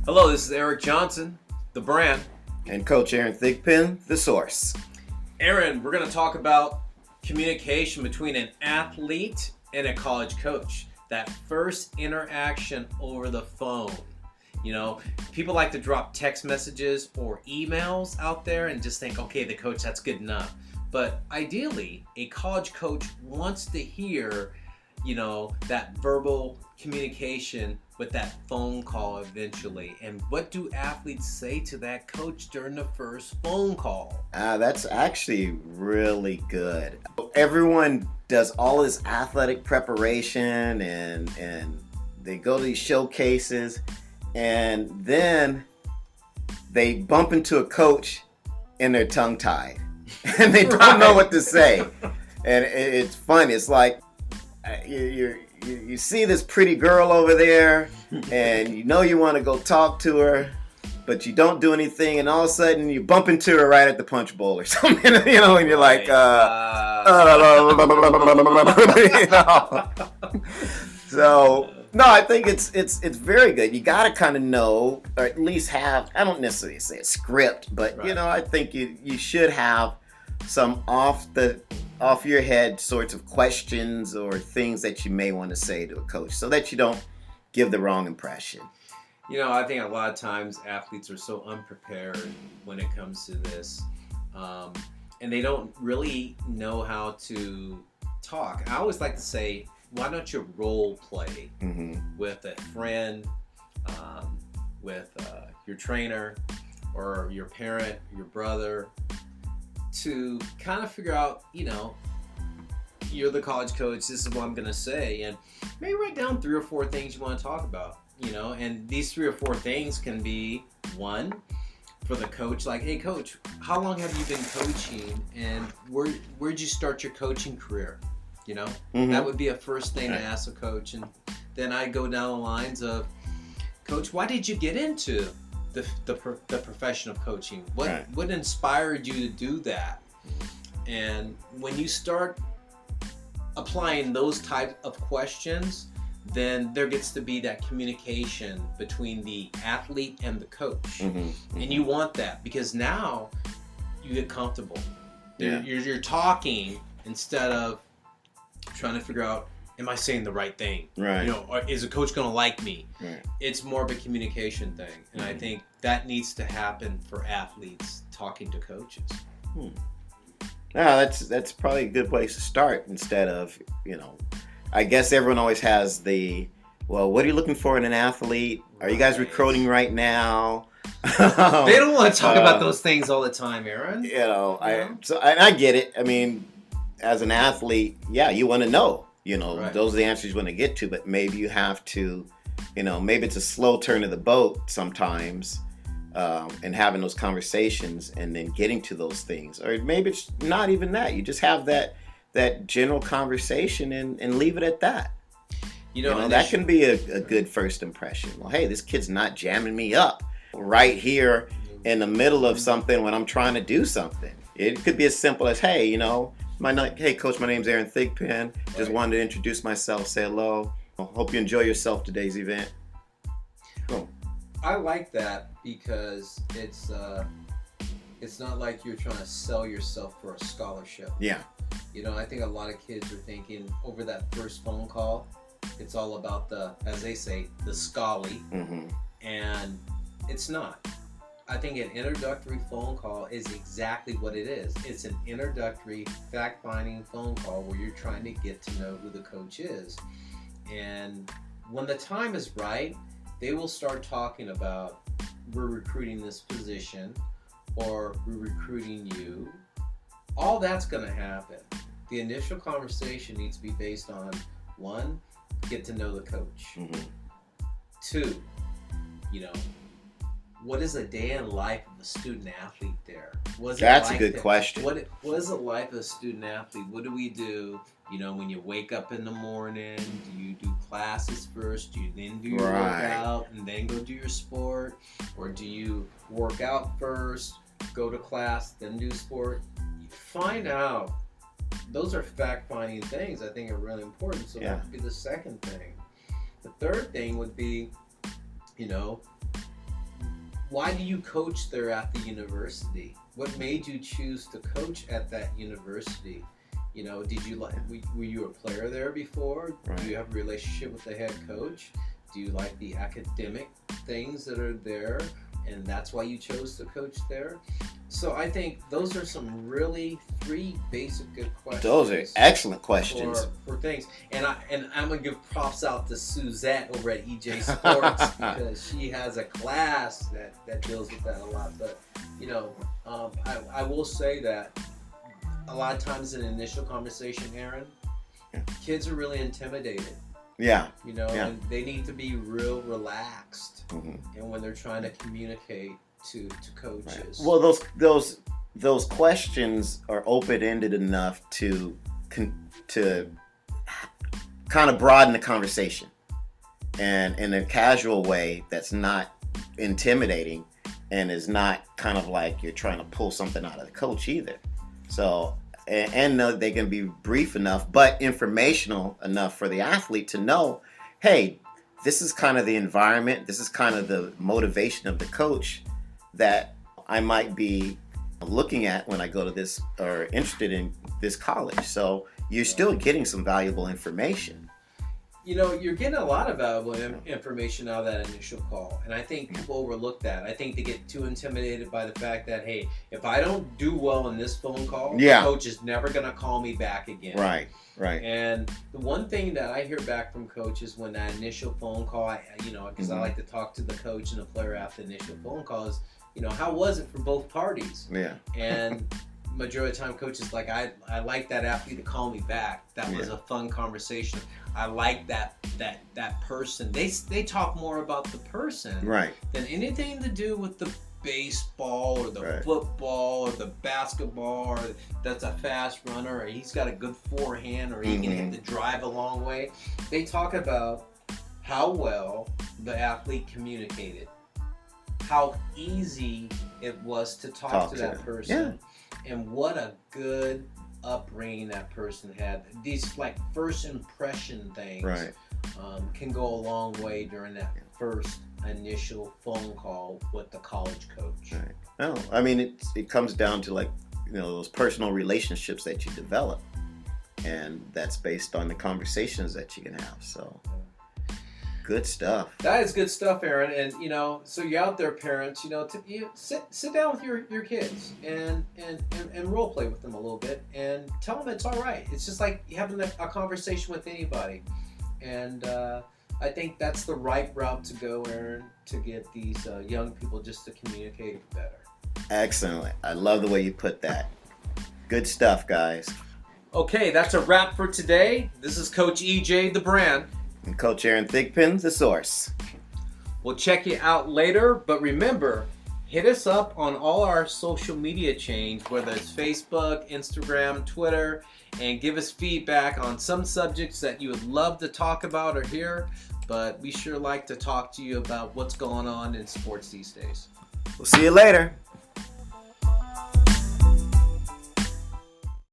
Hello, this is Eric Johnson, the brand. And Coach Aaron Thigpen, the source. Aaron, we're going to talk about communication between an athlete and a college coach. That first interaction over the phone. You know, people like to drop text messages or emails out there and just think, okay, the coach, that's good enough. But ideally, a college coach wants to hear, that verbal communication with that phone call eventually. And what do athletes say to that coach during the first phone call? That's actually really good. Everyone does all this athletic preparation and they go to these showcases, and then they bump into a coach and they're tongue-tied and they don't know what to say. And it's fun. It's like you see this pretty girl over there and you want to go talk to her, but you don't do anything, and all of a sudden you bump into her right at the punch bowl or something, and you're like, So, no, I think it's very good. You got to kind of know, or at least have, I don't necessarily say a script, but, right. I think you should have some off your head sorts of questions or things that you may want to say to a coach so that you don't give the wrong impression. I think a lot of times athletes are so unprepared when it comes to this, and they don't really know how to talk. I always like to say, why don't you role play with a friend, with your trainer or your parent, your brother, to kind of figure out, you're the college coach, this is what I'm going to say, and maybe write down 3 or 4 things you want to talk about, and these 3 or 4 things can be, one, for the coach, like, hey coach, how long have you been coaching, and where'd you start your coaching career? That would be a first thing to ask a coach. And then I go down the lines of, coach, why did you get into the profession of coaching? What inspired you to do that? And when you start applying those type of questions, then there gets to be that communication between the athlete and the coach. And you want that because now you get comfortable. You're talking instead of trying to figure out, am I saying the right thing? Right. Or is a coach going to like me? Right. It's more of a communication thing. And I think that needs to happen for athletes talking to coaches. Yeah, that's probably a good place to start instead of, I guess everyone always has what are you looking for in an athlete? Are you guys recruiting right now? They don't want to talk about those things all the time, Aaron. I get it. I mean, as an athlete, you want to know, those are the answers you want to get to, but maybe you have to, maybe it's a slow turn of the boat sometimes, and having those conversations and then getting to those things. Or maybe it's not even that. You just have that general conversation and leave it at that. That can be a good first impression. Well, hey, this kid's not jamming me up right here in the middle of something when I'm trying to do something. It could be as simple as, hey, hey coach, my name's Aaron Thigpen. Just wanted to introduce myself, say hello. Hope you enjoy yourself today's event. Cool. I like that because it's not like you're trying to sell yourself for a scholarship. Yeah. I think a lot of kids are thinking over that first phone call, it's all about as they say, the scully, and it's not. I think an introductory phone call is exactly what it is. It's an introductory, fact-finding phone call where you're trying to get to know who the coach is. And when the time is right, they will start talking about, we're recruiting this position, or we're recruiting you. All that's going to happen. The initial conversation needs to be based on, 1, get to know the coach. 2, what is a day in life of a student athlete there? That's a good question. What is the life of a student athlete? What do we do? When you wake up in the morning, do you do classes first? Do you then do your workout and then go do your sport? Or do you work out first, go to class, then do sport? Find out. Those are fact-finding things I think are really important. So that would be the second thing. The third thing would be, why do you coach there at the university? What made you choose to coach at that university? You know, did you were you a player there before? Right. Do you have a relationship with the head coach? Do you like the academic things that are there, and that's why you chose to coach there? So I think those are some really 3 basic good questions. Those are excellent questions for things. And I'm gonna give props out to Suzette over at EJ Sports because she has a class that deals with that a lot. But you know, I will say that a lot of times in initial conversation, Aaron, kids are really intimidated. Yeah. You know, and they need to be real relaxed, and when they're trying to communicate to coaches. Right. Well, those questions are open-ended enough to kind of broaden the conversation, and in a casual way that's not intimidating, and is not kind of like you're trying to pull something out of the coach either. So. And they can be brief enough, but informational enough for the athlete to know, hey, this is kind of the environment, this is kind of the motivation of the coach that I might be looking at when I go to this or interested in this college. So you're still getting some valuable information. You know, you're getting a lot of valuable information out of that initial call, and I think people overlook that. I think they get too intimidated by the fact that, hey, if I don't do well in this phone call, the coach is never going to call me back again. Right. And the one thing that I hear back from coaches when that initial phone call, because I like to talk to the coach and the player after the initial phone call is, how was it for both parties? Yeah. And majority of the time, coaches like, I like that athlete to call me back. That was a fun conversation. I like that person. They talk more about the person than anything to do with the baseball or the football or the basketball, or that's a fast runner, or he's got a good forehand, or he can hit the drive a long way. They talk about how well the athlete communicated, how easy it was to talk to that person, and what a good upbringing that person had. These like first impression things can go a long way during that first initial phone call with the college coach. Right. No, I mean it comes down to like those personal relationships that you develop, and that's based on the conversations that you can have. So good stuff. That is good stuff, Aaron. And so you're out there, parents. Sit down with your kids and role play with them a little bit, and tell them it's all right. It's just like having a conversation with anybody. And I think that's the right route to go, Aaron, to get these young people just to communicate better. Excellent. I love the way you put that. Good stuff, guys. Okay, that's a wrap for today. This is Coach EJ, the brand. And Coach Aaron Thigpen, the source. We'll check you out later, but remember, hit us up on all our social media chains, whether it's Facebook, Instagram, Twitter, and give us feedback on some subjects that you would love to talk about or hear, but we sure like to talk to you about what's going on in sports these days. We'll see you later.